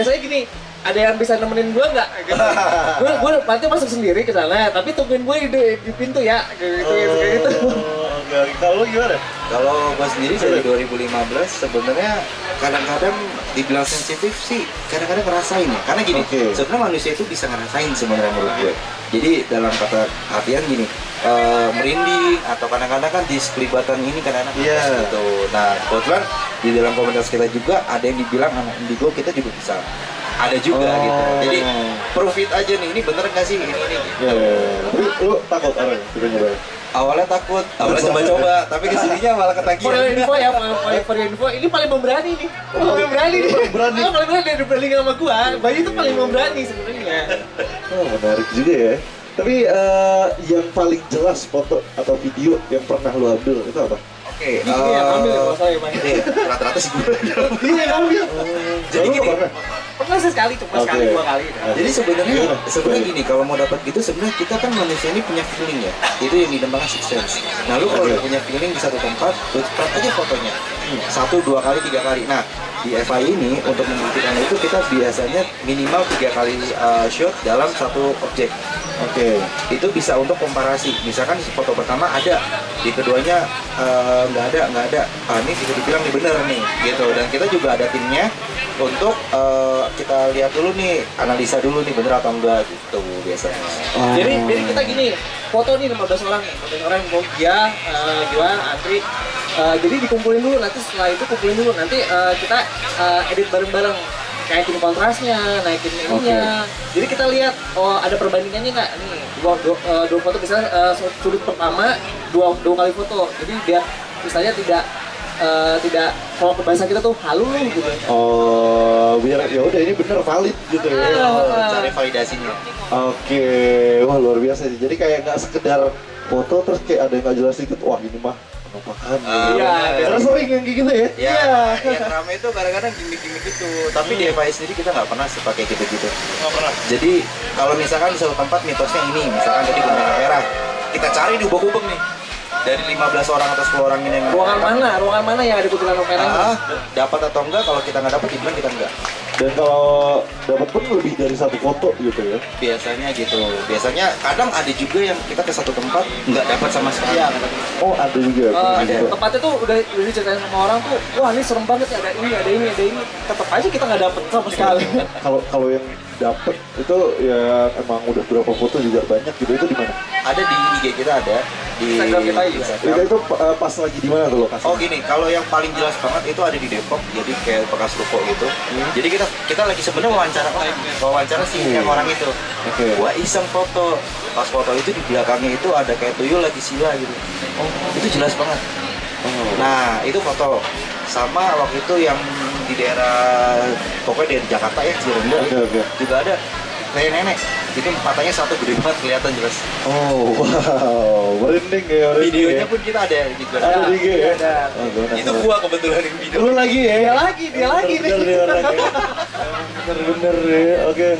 biasanya gini, ada yang bisa nemenin gue nggak? Gitu. gue nanti masuk sendiri ke sana, tapi tungguin gue di pintu ya, kayak gitu. Oke. Kalau lu gimana? Kalau gue sendiri dari 2015 sebenarnya kadang-kadang dibilang sensitif sih, kadang-kadang ngerasain ya. Karena gini, sebenarnya manusia itu bisa ngerasain sebenarnya menurut gue. Jadi dalam kata artian gini, merinding atau kadang-kadang kan di kelibatan ini kadang-kadang gitu. Nah kebetulan di dalam komunitas kita juga ada yang dibilang anak indigo kita juga bisa. Ada juga gitu. Jadi profit aja nih, ini bener nggak sih ini gitu. Tapi lu takut orang kita nyoba? Awalnya takut, awalnya coba-coba, tapi kesininya malah ketagihan. For info, ini paling memberani nih. Paling berani berani sama gua. Bayu itu paling memberani sebenarnya. Oh menarik juga ya. Tapi yang paling jelas foto atau video yang pernah lu ambil itu apa? Oke, ini yang ambil kalau saya Bang. Rata-rata sih gue. Ini yang ambil. Jadi gini, pernah sih sekali, cuma sekali 2 kali. Jadi sebenarnya gini, kalau mau dapat gitu sebenarnya kita kan manusia ini punya feeling ya. Itu yang dinamakan sixth sense. Nah, lu kalau punya feeling di satu tempat, lu cepat aja fotonya. 1, 2 kali, 3 kali. Nah, di FI ini untuk membuktikan itu kita biasanya minimal 3 kali shot dalam satu objek. Itu bisa untuk komparasi. Misalkan di foto pertama ada, di keduanya nggak ada. Ini bisa dibilang ini bener nih, gitu. Dan kita juga ada timnya untuk kita lihat dulu nih, analisa dulu nih bener atau enggak gitu biasanya. Jadi kita gini, foto nih 15 orang mau dia, Juan, Andri. Jadi dikumpulin dulu, nanti setelah itu kumpulin dulu, nanti kita edit bareng-bareng, naikin kontrasnya, naikin ininya. Jadi kita lihat, oh ada perbandingannya nggak nih, dua foto misalnya sudut pertama dua kali foto, jadi biar misalnya tidak kalau bahasa kita tuh halu gitu. Oh biar ya udah ini bener valid gitu ya. Cari validasinya. Oke, wah luar biasa sih. Jadi kayak nggak sekedar foto terus kayak ada yang nggak jelas dikit, wah ini mah penampakan. Iya. Karena sering yang kayak gitu ya. Iya. Yang ramai itu kadang-kadang gimmick-gimmick itu. Tapi di FI sendiri kita nggak pernah pakai gitu-gitu. Nggak pernah. Jadi kalau misalkan di satu tempat mitosnya ini, misalkan tadi bendera merah, kita cari di ubah-ubah nih. Dari 15 orang atau 10 orang ini yang ruangan mana yang ada kuntilanak merah? Dapat atau enggak, kalau kita nggak dapat dibilang kita enggak. Dan kalau dapat pun lebih dari satu foto gitu ya. Biasanya gitu. Biasanya kadang ada juga yang kita ke satu tempat nggak dapat sama sekali. Iya. Oh ada juga. Tempatnya tuh udah diceritain sama orang tuh, wah ini serem banget ya, ada ini. Tetap aja kita nggak dapet sama sekali. Kalau yang dapet itu ya emang udah berapa foto juga banyak gitu, itu di mana? Ada di IG kita, ada di Instagram kita juga. Itu pas lagi di mana tuh lokasinya? Oh gini, kalau yang paling jelas banget itu ada di Depok, jadi kayak bekas ruko gitu. Jadi kita lagi sebenarnya wawancara si yang orang itu. Gua iseng foto, pas foto itu di belakangnya itu ada kayak tuyul lagi sila gitu. Oh itu jelas banget. Nah itu foto sama waktu itu yang di daerah pokoknya dari Jakarta ya, Cirende juga ada nenek itu matanya satu gede banget, kelihatan jelas. Oh wow, merinding ya. Videonya pun kita ada juga. Ada di IG ya. Itu gua kebetulan yang video. Lu lagi ya? Dia lagi nih. Bener ya. Oke.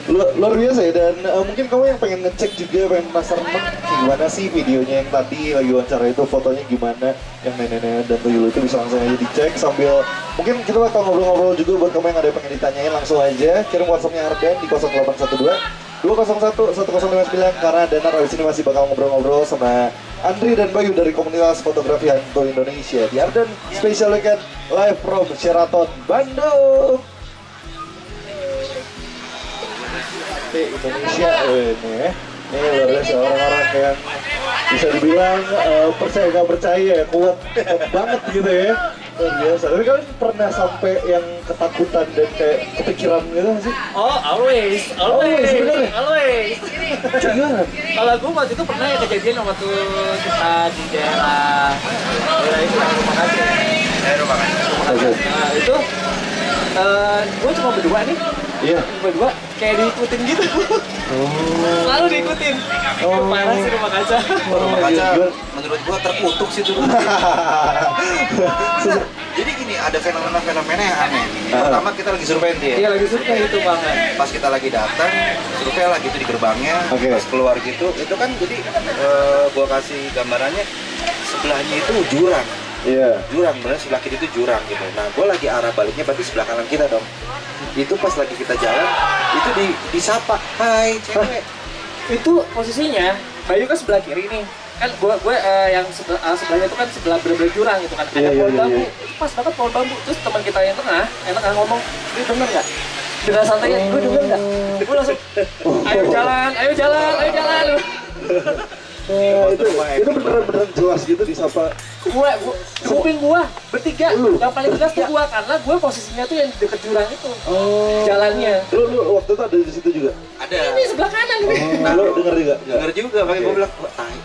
Luar biasa ya, dan mungkin kamu yang pengen ngecek juga, pengen penasaran gimana sih videonya yang tadi lagi wawancara itu, fotonya gimana yang nenek-nenek dan tuyul itu, bisa langsung aja dicek sambil mungkin kita bakal ngobrol-ngobrol juga. Buat kamu yang ada yang pengen ditanyain langsung aja kirim WhatsApp-nya Arden di 0812 201 1059, karena Danar abis ini masih bakal ngobrol-ngobrol sama Andri dan Bayu dari komunitas fotografi Hantu Indonesia di Arden Special Weekend live from Sheraton Bandung. Indonesia ini luar biasa, orang-orang yang bisa dibilang percaya nggak percaya ya, kuat banget gitu ya, luar biasa. Tapi kalian pernah sampai yang ketakutan dan kayak kepikiran gitu nggak sih? Oh always. Gimana? Kalau gue waktu itu pernah ya kejadian waktu kita di daerah itu rumah kasih. Rumah kasih. Nah itu gue cuma berdua nih. Iya. Berdua kayak diikutin gitu. Selalu diikutin. Parah sih rumah kaca. Rumah kaca menurut gua terkutuk sih tuh. Jadi gini, ada fenomena yang aneh. Pertama kita lagi survei dia. Iya lagi survei itu banget. Pas kita lagi datang, survei lagi itu di gerbangnya. Pas keluar gitu, itu kan jadi gua kasih gambarannya sebelahnya itu jurang. Iya. Jurang, bener sebelah kiri itu jurang gitu. Nah, gua lagi arah baliknya berarti sebelah kanan kita dong. itu pas lagi kita jalan itu disapa, hai cewek. Itu posisinya Bayu kan sebelah kiri nih, kan gue yang sebelahnya itu kan sebelah bener-bener jurang gitu kan, ada pohon bambu, itu pas banget pohon bambu. Terus teman kita yang tengah ngomong, dia denger nggak? Dengan santainya, gue denger nggak? Gue langsung, ayo jalan. Itu beneran jelas gitu disapa. Kuping gua bertiga, yang paling jelas tuh gua karena gua posisinya tuh yang deket jurang itu. Jalannya. Lu waktu itu ada di situ juga? Ada. Ini sebelah kanan nih. Nah, lu denger juga? Denger juga, makanya gue bilang, wah tai.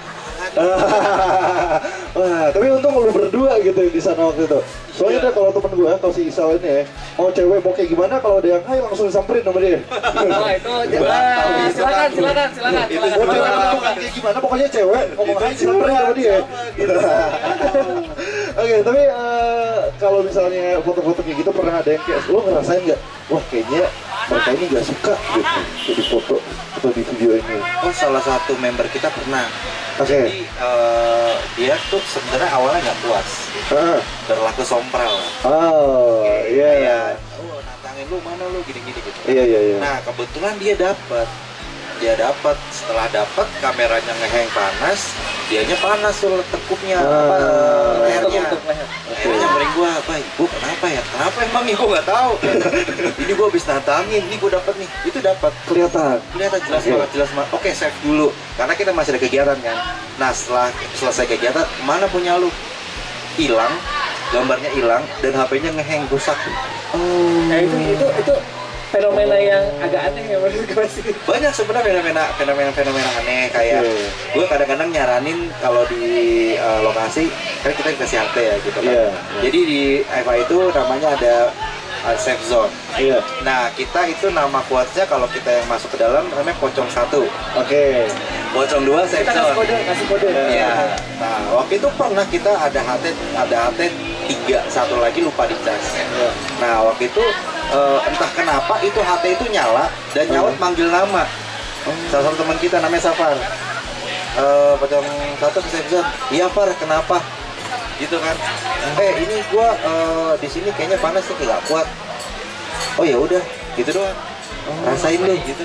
Wah, tapi untung lu berdua gitu di sana waktu itu. Soalnya deh kalau temen gue, kalau si Isal ini ya, mau cewek mau kayak gimana, kalau ada yang hai langsung disamperin sama dia. Oh itu, silakan. Mau cewek mau kayak gimana, pokoknya cewek ngomong hai disamperin sama dia. Oke, tapi kalau misalnya foto-foto kayak gitu pernah ada yang kayak, lo ngerasain nggak? Wah kayaknya mereka ini nggak suka gitu di foto atau di video ini. Oh salah satu member kita pernah. Oke. Jadi dia tuh sebenarnya awalnya nggak puas, berlaku sompral. Oh iya. Oh nantangin lu mana lu gini-gini gitu. Iya. Nah kebetulan dia dapat. Setelah dapat kameranya ngeheng panas, dianya panas tuh tekuknya, lehernya. Akhirnya nyamperin gua, gua kenapa emang nih gua nggak tahu. Ini gua habis nantangin, ini gua dapat nih, itu dapat. Kelihatan jelas banget. Oke, save dulu, karena kita masih ada kegiatan kan. Nah setelah selesai kegiatan, mana punya lu? Hilang, gambarnya hilang dan HP-nya ngeheng rusak. Nah itu fenomena yang agak aneh ya menurut gue sih. Banyak sebenarnya fenomena aneh kayak gue kadang-kadang nyaranin kalau di lokasi kan kita dikasih HP ya gitu kan. Jadi di EVA itu namanya ada safe zone. Nah kita itu nama kuatnya kalau kita yang masuk ke dalam namanya pocong 1. Pocong 2 safe zone. Kasih kode. Iya. Nah waktu itu pernah kita ada HT 3, satu lagi lupa dicas. Nah waktu itu entah kenapa itu HT itu nyala dan nyaut manggil nama salah satu teman kita namanya Safar. Pocong 1 ke safe zone. Iya Far, kenapa? Gitu kan. Ini gua di sini kayaknya panas nih, nggak kuat. Oh ya udah, gitu doang. Rasain deh gitu.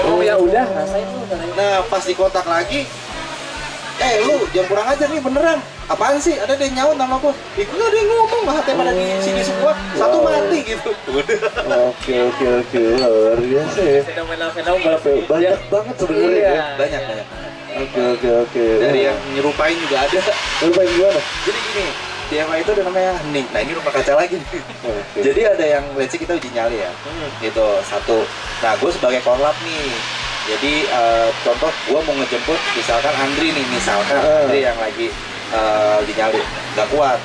Oh ya udah, rasain tuh. Nah pas di kontak lagi, lu jangan kurang ajar nih beneran. Apaan sih? Ada yang nyaut nama gua. Itu ada yang ngomong HT pada di sini semua, satu mati gitu. Oke, luar biasa ya. Fenomena Banyak banget sebenarnya ya. Banyak. Oke. Dari yang nyerupain juga ada. Nyerupain gimana? Jadi gini, di EVA itu ada namanya hening. Nah ini rumah kaca lagi nih. Jadi ada yang let's say kita uji nyali ya. Gitu, satu. Nah gue sebagai korlap nih. Jadi contoh gue mau ngejemput misalkan Andri nih, Andri yang lagi dinyali nggak kuat.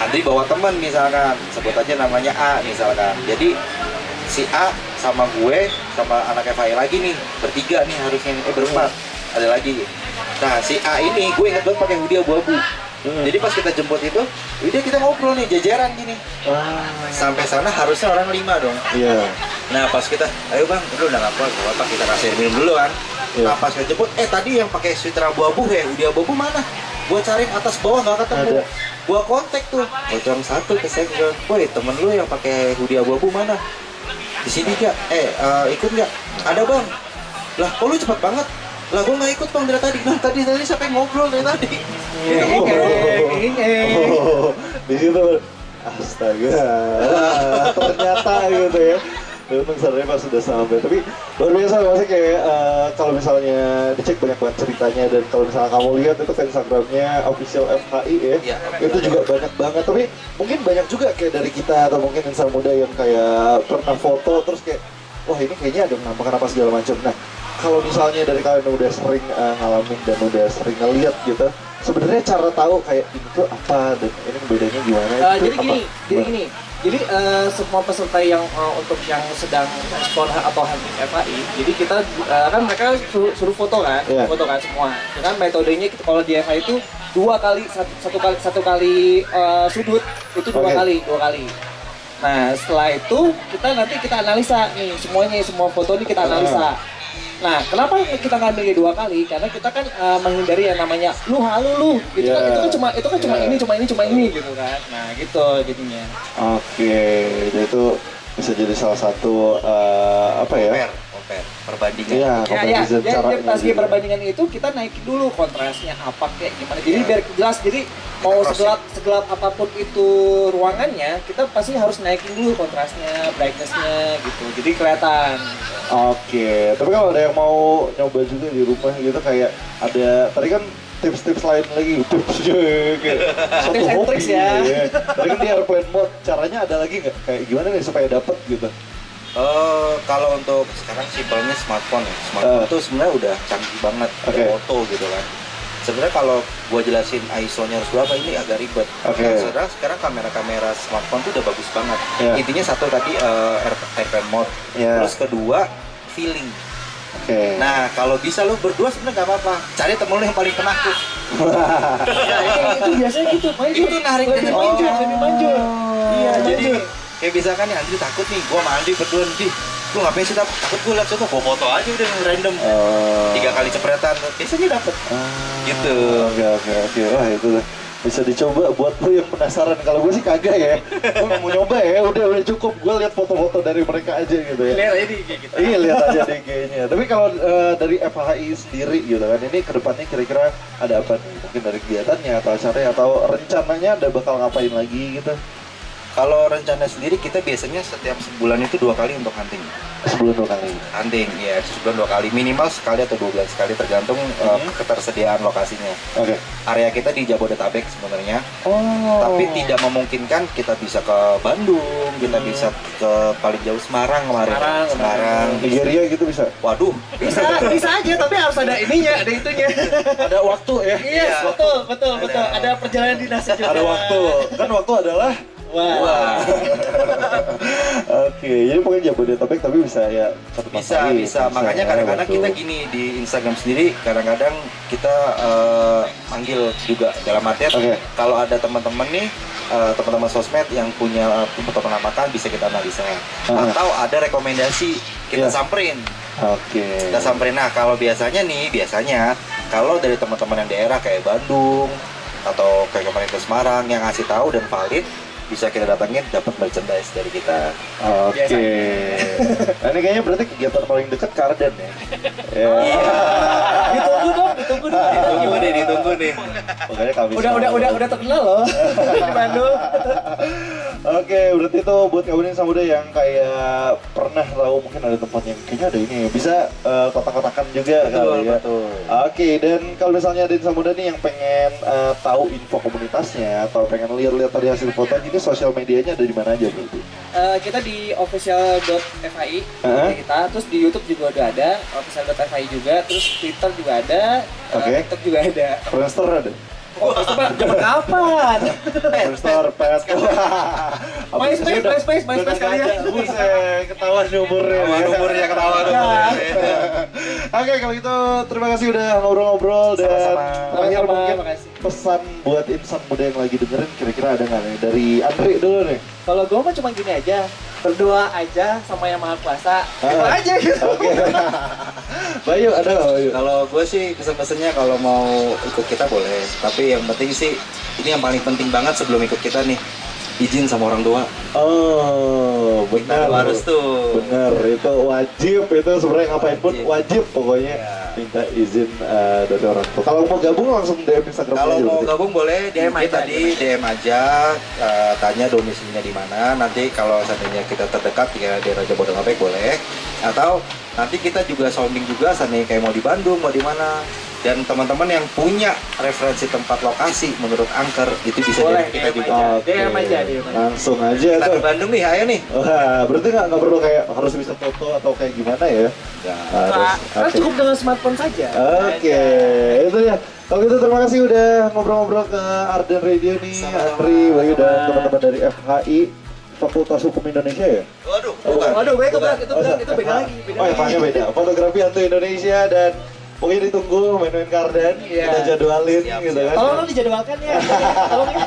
Andri bawa teman misalkan, sebut aja namanya A misalkan. Jadi si A sama gue sama anak FAI lagi nih, bertiga nih harusnya berempat, ada lagi. Nah si A ini gue inget banget pakai hoodie abu-abu. Jadi pas kita jemput itu, udah kita ngobrol nih jajaran gini. Sampai sana harusnya orang 5 dong. Nah pas kita, ayo bang, udah nggak apa-apa, kita kasih minum dulu kan. Nah pas kita jemput, tadi yang pakai sweater abu-abu ya, hoodie abu-abu mana? Gua cariin atas bawah nggak ketemu. Gua kontak tuh, pocong 1 ke sektor. Woi temen lu yang pakai hoodie abu-abu mana? Di sini gak? Ikut nggak? Ada bang. Lah kok lu cepet banget? Lah gua nggak ikut bang dari tadi. Nah tadi siapa yang ngobrol dari tadi? Di situ astaga. Ternyata gitu ya. Memang sebenarnya pas sudah sampai, tapi luar biasa masih kayak kalau misalnya dicek banyak banget ceritanya, dan kalau misalnya kamu lihat itu kan Instagramnya official FHI ya, itu juga banyak banget. Tapi mungkin banyak juga kayak dari kita atau mungkin insan muda yang kayak pernah foto terus kayak wah ini kayaknya ada penampakan apa segala macam. Nah kalau misalnya dari kalian udah sering ngalamin dan udah sering ngeliat gitu, sebenarnya cara tahu kayak ini tuh apa dan ini bedanya gimana? Jadi gini. Jadi semua peserta yang untuk yang sedang explore atau hunting FAI, jadi kita kan mereka suruh foto kan, foto kan semua. Dengan metodenya kalau di FAI itu satu kali sudut itu dua kali. Nah setelah itu kita analisa nih semuanya, semua foto ini kita analisa. Nah, kenapa kita ngambilnya 2 kali? Karena kita kan menghindari yang namanya lu gitu kan, itu kan cuma ini gitu kan. Nah, gitu jadinya. Oke, jadi itu bisa jadi salah satu apa ya? Perbandingan. Iya, Ya, comparison ya, caranya pas gitu. perbandingan itu kita naikin dulu kontrasnya apa kayak gimana. Jadi biar jelas, jadi mau segelap apapun itu ruangannya, kita pasti harus naikin dulu kontrasnya, brightnessnya gitu. Jadi kelihatan. Oke, tapi kalau ada yang mau nyoba juga di rumah gitu kayak ada tadi kan tips-tips lain lagi, tipsnya kayak satu Tips and hobi tricks ya. Tadi kan di airplane mode, caranya ada lagi nggak? Kayak gimana nih supaya dapet gitu? Kalau untuk sekarang simpelnya smartphone ya. Smartphone itu sebenarnya udah canggih banget, Oke. foto gitu kan. Sebenarnya kalau gua jelasin ISO-nya harus berapa ini agak ribet. Oke. Nah, sekarang kamera-kamera smartphone tuh udah bagus banget. Iya. Intinya satu tadi airplane mode. Iya. Terus kedua feeling. Oke. Nah, kalau bisa lu berdua sebenarnya nggak apa-apa. Cari temen lu yang paling penakut. Ya, itu biasanya gitu. Itu narik lebih dari manjur, bawah. lebih manjur. Iya, Jadi manjur. kayak misalkan nih Andri takut nih, gua sama Andri berdua nih. Lu ngapain sih takut? Gue liat situ, gua foto aja udah random. 3 kali cepretan, biasanya dapet. Gitu. Oke. Wah itu lah. Bisa dicoba buat lu yang penasaran. Kalau gue sih kagak ya. Gue nggak mau nyoba ya. Udah cukup. Gue lihat foto-foto dari mereka aja gitu ya. Lihat aja di IG kita. Iya lihat aja di IG-nya. Tapi kalau dari FHI sendiri gitu kan, ini kedepannya kira-kira ada apa nih? Mungkin dari kegiatannya atau acaranya atau rencananya ada bakal ngapain lagi gitu? Kalau rencana sendiri kita biasanya setiap sebulan itu 2 kali untuk hunting. Sebelum 2 kali. Hunting ya, sebulan 2 kali, minimal sekali atau 2 bulan sekali tergantung ketersediaan lokasinya. Oke. Area kita di Jabodetabek sebenarnya, Oh. tapi tidak memungkinkan kita bisa ke Bandung, kita bisa ke paling jauh Semarang kemarin. Semarang. Nigeria gitu bisa? Waduh, Bisa aja, tapi harus ada ininya, ada itunya. Ada waktu ya? Iya, betul. Ada perjalanan dinasnya juga. Ada waktu. Kan waktu adalah Wah. Oke, jadi pokoknya Jabodetabek tapi bisa ya satu tempat lagi. bisa. Makanya kadang-kadang waktu. kita gini di Instagram sendiri, kadang-kadang kita manggil juga dalam artian Oke. kalau ada teman-teman nih, teman-teman sosmed yang punya foto pengamatan bisa kita analisa. Atau ada rekomendasi kita Iya. samperin. Oke. Kita samperin. Nah, kalau biasanya kalau dari teman-teman yang daerah kayak Bandung atau kayak kemarin ke Semarang yang ngasih tahu dan valid, bisa kita datangin dapat merchandise dari kita. Oke. Nah, ini kayaknya berarti kegiatan paling dekat Karden ya. Ya. Ditunggu dong. Ditunggu nih. Pokoknya kami Udah terkenal loh di Bandung. Oke, berarti itu buat kamu nih Samuda yang kayak pernah tahu mungkin ada tempat yang kayaknya ada ini bisa kotak-kotakan juga kali ya. Betul. Oke, dan kalau misalnya ada Samuda nih yang pengen tahu info komunitasnya atau pengen lihat-lihat dari hasil foto ini sosial medianya ada di mana aja berarti? Kita di official.fhi kita, terus di YouTube juga udah ada official.fhi juga, terus Twitter juga ada, Oke. TikTok juga ada. Friendster ada? Coba zaman kapan? Friendster, Pet. MySpace kali ya. Buset, ketahuan umurnya. ketahuan. Oke, kalau gitu terima kasih udah ngobrol-ngobrol dan Sama-sama. terakhir Sama-sama, mungkin makasih. pesan buat insan muda yang lagi dengerin kira-kira ada nggak nih dari Andri dulu nih? Kalau gue mah cuma gini aja, berdoa aja sama yang maha kuasa, itu aja gitu. Oke. Bayu ada nggak Bayu? Kalau gue sih pesan-pesannya kalau mau ikut kita boleh, tapi yang penting sih ini yang paling penting banget sebelum ikut kita nih, izin sama orang tua. Oh, benar. Kita harus tuh. Benar, itu wajib, itu sebenarnya ngapain pun wajib pokoknya Ya. minta izin dari orang tua. Kalau mau gabung langsung DM Instagram Kalau aja mau berarti. gabung boleh DM DM aja, tadi DM aja, tanya domisilinya di mana. Nanti kalau seandainya kita terdekat di daerah Jabodetabek boleh. Atau nanti kita juga sounding juga seandainya kayak mau di Bandung, mau di mana. Dan teman-teman yang punya referensi tempat lokasi menurut angker itu bisa Boleh, jadi kita DM juga. aja. Oke. DM aja. Langsung aja Kita tuh. di Bandung nih, ayo nih. Wah, berarti nggak perlu kayak harus bisa foto atau kayak gimana ya? Ya. Karena Oke. cukup dengan smartphone saja. Oke, itu ya. Kalau gitu terima kasih udah ngobrol-ngobrol ke Arden Radio nih, Sama-sama. Andri, Bayu dan teman-teman dari FHI Fakultas Hukum Indonesia ya. Waduh, Waduh, beda Bukan. itu beda lagi. Oh, FHI beda. Fotografi Hantu Indonesia dan pokoknya ditunggu main-main Karden, Iya. kita jadwalin Siap, gitu siap. kan. Tolong dong dijadwalkan ya. Tolong ya.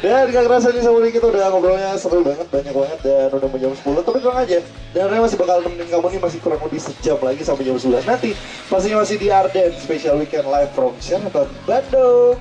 Dan gak kerasa nih sama kita udah ngobrolnya seru banget, banyak banget dan udah mau jam 10. Tapi tenang aja, dan Raya masih bakal nemenin kamu nih masih kurang lebih sejam lagi sampai jam 11 nanti. Pastinya masih di Arden Special Weekend Live from Sheraton Bandung.